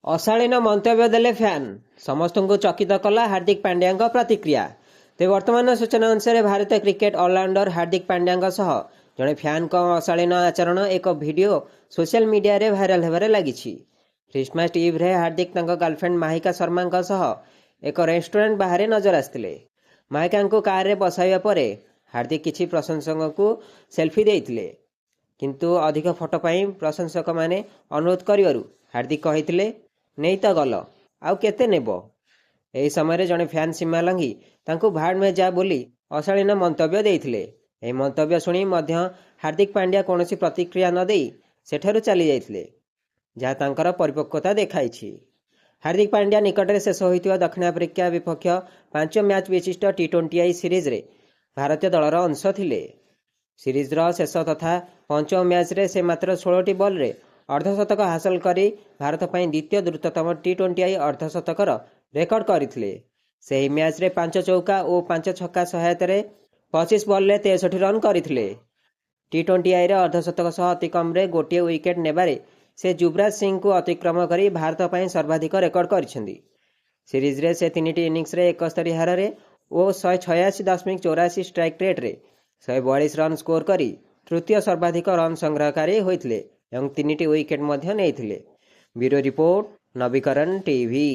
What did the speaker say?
अशालीन मंतव्य देले फैन समस्त को चकित कला हार्दिक पांड्या प्रतिक्रिया। तेज वर्तमान सूचना अनुसार भारतीय क्रिकेट ऑलराउंडर हार्दिक पांड्या सह जड़े फैन अशालीन आचरण एक वीडियो सोशल मीडिया रे भाइराल होबार लगी। क्रिसमस इव रे हार्दिक गर्लफ्रेंड माहिका शर्मा सह एक रेस्टोरेंट बाहर नजर आसते। माहिका को कार रे बसाइबा पर हार्दिक किसी प्रशंसक को सेल्फी देते, किंतु अधिक फोटो पाई प्रशंसक माने अनुरोध करिवारु हार्दिक कहिथिले नहीं तो गल आउ केते नेब। एही समय जड़े फैन सीमा लंघी तांको भाड़ में जा बोली अशालीन मंतव्य देइथिले। एही मंतव्य शुणी मध्य हार्दिक पांड्या कौनसी प्रतिक्रिया न देई सेठारु चली जाइथिले, जहाँ तांकर परिपक्वता देखाइछि। हार्दिक पांड्या निकट में शेष होइतिबा दक्षिण आफ्रिका विपक्ष 5 मैच विशिष्ट T20I सीरीज रे भारतीय दलर अंश थिले। सीरीजर शेष तथा पंचम मैच रे से मात्र 16टी बॉल रे अर्धशतक हासिल करी भारत ପାଇଁ द्वितीय द्रुततम T20I अर्धशतकर रेकर्ड करथिले। सेही मैच रे 5 चौका और 5 छक्का सहायता 25 बॉल रे 63 रन करथिले। T20I रे अर्धशतक सह अति कम रे गोटे विकेट नेबारे से युवराज सिंह को अतिक्रम करी भारत ପାଇଁ सर्वाधिक रेकर्ड करिसेंदी। सीरीज रे से 3टी इनिंग्स रे 71 हार रे और 186.84 स्ट्राइक रेट रे 142 रन स्कोर करी तृतीय सर्वाधिक रन संग्रहकारी होइथिले एवं 3टी विकेट मध्य नेइथिले। ब्यूरो रिपोर्ट नवीकरण टीवी।